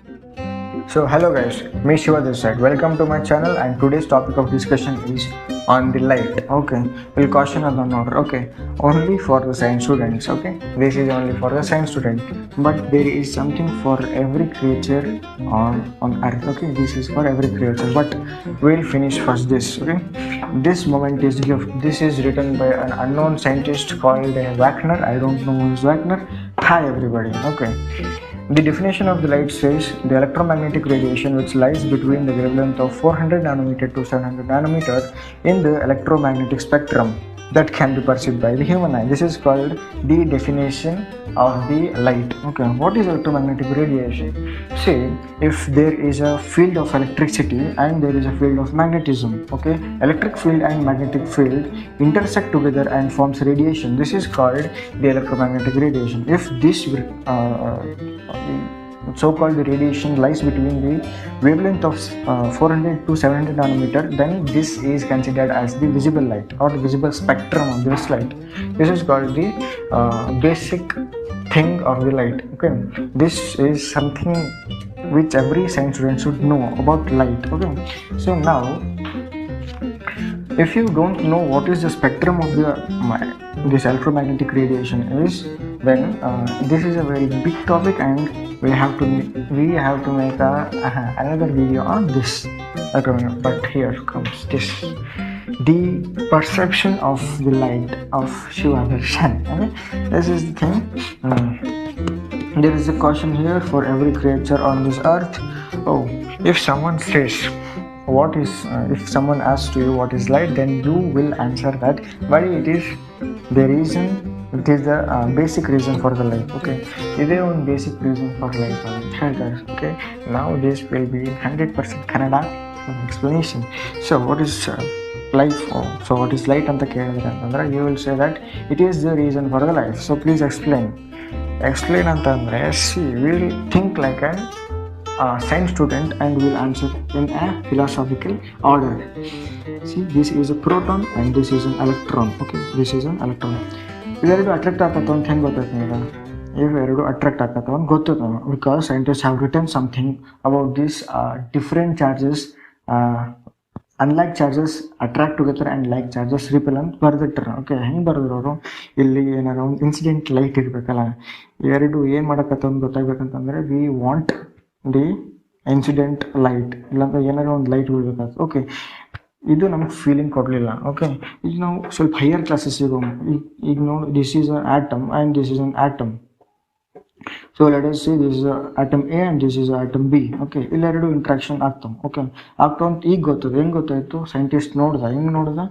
So hello guys, me Shiva this side. Welcome to my channel, and today's topic of discussion is on the light. Okay, we'll caution on the order. Okay, only for the science students. Okay, this is only for the science student, but there is something for every creature on earth. Okay, this is for every creature, but we'll finish first this. Okay, this moment is gift. This is written by an unknown scientist called Wagner. I don't know who is Wagner. Hi everybody. Okay. The definition of the light says the electromagnetic radiation which lies between the wavelength of 400 nanometer to 700 nanometer in the electromagnetic spectrum that can be perceived by the human eye. This is called the definition of the light. Okay, what is electromagnetic radiation? Say, if there is a field of electricity and there is a field of magnetism, okay, electric field and magnetic field intersect together and forms radiation. This is called the electromagnetic radiation. If this so-called radiation lies between the wavelength of 400 to 700 nanometer, then this is considered as the visible light or the visible spectrum of this light. This is called the basic thing of the light. Okay, this is something which every science student should know about light. Okay, so now if you don't know what is the spectrum of this electromagnetic radiation is, then this is a very big topic, and we have to make another video on this. Okay, but here comes this: the perception of the light of Shiva Darshan. Okay? This is the thing. There is a caution here for every creature on this earth. Oh, if someone says if someone asks you what is light, then you will answer that why it is the reason. It is the basic reason for the life. Okay, is there one basic reason for life? Okay, now this will be 100% Kannada explanation. So what is life? So what is light anta kelidre antandre you will say that it is the reason for the life. So please explain antandre, see, we will think like an science student and will answer in a philosophical order. See, this is a proton and this is an electron. Okay, this is an electron. Iveredu attract ಆಗತ್ತೆ ಅಂತ ಹೆಂಗೆ ಗೊತ್ತಾಯ್ತು ನಿಮಗೆ? ಇವೆರಡು attract ಆಗತ್ತೆ ಅಂತ ಗೊತ್ತಾಯ್ತು, because scientists have written something about this different charges, unlike charges attract together and like charges repel ಅಂತ ಬರೆದಿಟ್ಟಾರೆ. ಓಕೆ, ಹೆಂಗೆ ಬರೆದ್ರು ಅವರು? ಇಲ್ಲಿ ಏನಾರ ಒಂದು ಇನ್ಸಿಡೆಂಟ್ ಲೈಟ್ ಇರಬೇಕಲ್ಲ, ಇವೆರಡು ಏನು ಮಾಡಕತ್ತ ಅಂತ ಗೊತ್ತಾಗಬೇಕಂತಂದರೆ we want the incident light, ಇಲ್ಲಾಂದ್ರೆ ಏನಾದ್ರು ಒಂದು ಲೈಟ್ ಬೀಳ್ಬೇಕಾಗ್ತದೆ. ಓಕೆ, ಇದು ನಮಗೆ ಫೀಲಿಂಗ್ ಕೊಡಲಿಲ್ಲ. ಓಕೆ, ಈಗ ನಾವು ಸ್ವಲ್ಪ ಹೈಯರ್ ಕ್ಲಾಸಸ್ಸಿಗೆ ಹೋಗೋಣ. ಈಗ ನೋಡಿ, this is a atom and this is an atom. So let us say this is atom A and this is atom B. Okay, ಇಲ್ಲೆರಡು ಇಂಟ್ರಾಕ್ಷನ್ ಆಗ್ತಾವೆ. ಓಕೆ, ಆಗ್ತಾವ ಅಂತ ಈಗ ಗೊತ್ತದ. ಹೆಂಗೆ ಗೊತ್ತಾಯಿತು? ಸೈಂಟಿಸ್ಟ್ ನೋಡ್ದ. ಹೆಂಗೆ ನೋಡ್ದ?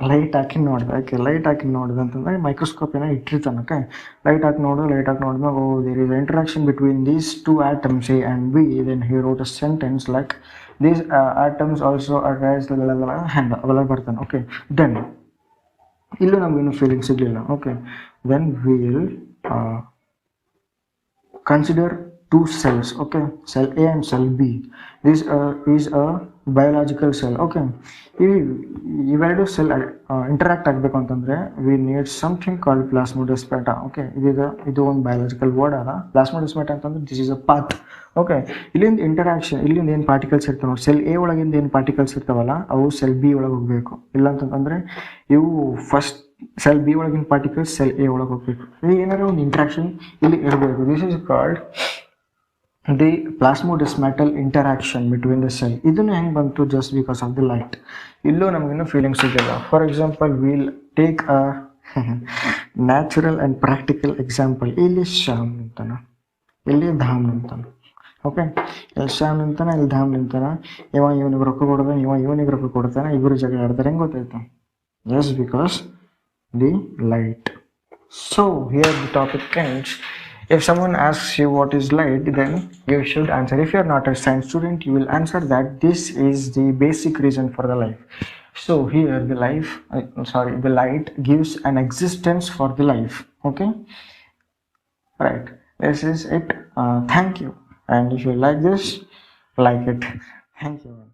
ಲೈಟ್ ಹಾಕಿ ನೋಡ್ದೆ. ಓಕೆ, ಲೈಟ್ ಹಾಕಿ ನೋಡಿದೆ ಅಂತಂದ್ರೆ ಮೈಕ್ರೋಸ್ಕೋಪ್ ಏನೋ ಇಟ್ಟಿರ್ತಾನೆ. ಓಕೆ, ಲೈಟ್ ಹಾಕಿ ನೋಡಿದ್ಮೇಲೆ oh, there is interaction between these two atoms A and B. Then he wrote a sentence like these atoms also arise ಹೆಂಗೆ ಅವೆಲ್ಲ ಬರ್ತಾನೆ. ಓಕೆ, ದೆನ್ ಇಲ್ಲೂ ನಮಗೇನು ಫೀಲಿಂಗ್ ಸಿಗಲಿಲ್ಲ. Okay, then we will consider two cells. Okay, cell A and cell B. This is a biological cell. Okay, ಇವೆರಡು cell interact ಆಗಬೇಕು ಅಂತಂದರೆ we need something called plasmodesmata. Okay, ಇದು ಒಂದು ಬಯಾಲಜಿಕಲ್ ವರ್ಡ್ ಅದ. Plasmodesmata ಅಂತಂದ್ರೆ this is a path. Okay, ಇಲ್ಲಿಂದ interaction, ಇಲ್ಲಿಂದ ಏನು ಪಾರ್ಟಿಕಲ್ಸ್ ಇರ್ತಾವೆ ನೋಡಿ, ಸೆಲ್ ಎ ಒಳಗಿಂದ ಏನು ಪಾರ್ಟಿಕಲ್ಸ್ ಇರ್ತಾವಲ್ಲ ಅವು ಸೆಲ್ ಬಿ ಒಳಗೆ ಹೋಗಬೇಕು. ಇಲ್ಲ ಅಂತಂತಂದರೆ ಇವು ಫಸ್ಟ್ ಸೆಲ್ ಬಿ ಒಳಗಿನ ಪಾರ್ಟಿಕಲ್ಸ್ ಸೆಲ್ ಎ ಒಳಗೆ ಹೋಗ್ಬೇಕು. ಇದು ಏನಾದ್ರು ಒಂದು ಇಂಟ್ರಾಕ್ಷನ್ ಇಲ್ಲಿ ಇರಬೇಕು. This is called the plasmodesmatal interaction between the cell. ಇದನ್ನು ಹೆಂಗೆ ಬಂತು? Just because of the light. ಇಲ್ಲೂ ನಮಗಿನ್ನೂ ಫೀಲಿಂಗ್ಸ್ ಸಿಗಲ್ಲ. For example, will take a natural and practical example. ಇಲ್ಲಿ ಶ್ಯಾಮ್ ನಿಂತಾನ, ಇಲ್ಲಿ ಧಾಮ್ ನಿಂತಾನ. ಓಕೆ, ಇಲ್ಲಿ ಶ್ಯಾಮ್ ನಿಂತಾನ, ಇಲ್ಲಿ ಧಾಮ್ ನಿಂತಾನ. ಇವನಿಗೆ ರೊಕ್ಕ ಕೊಡ್ತಾನೆ, ಇವನಿಗೆ ರೊಕ್ಕ ಕೊಡ್ತಾನೆ. ಇಬ್ಬರು ಜಗಳ ಆಡ್ತಾರೆ. ಹೆಂಗೆ ಗೊತ್ತಾಯ್ತು? Just because the light. So here the topic ends. If someone asks you what is light, then you should answer. If you are not a science student, you will answer that this is the basic reason for the life. So here the light gives an existence for the life. Okay, right, this is it. Thank you, and if you like this, like it. Thank you.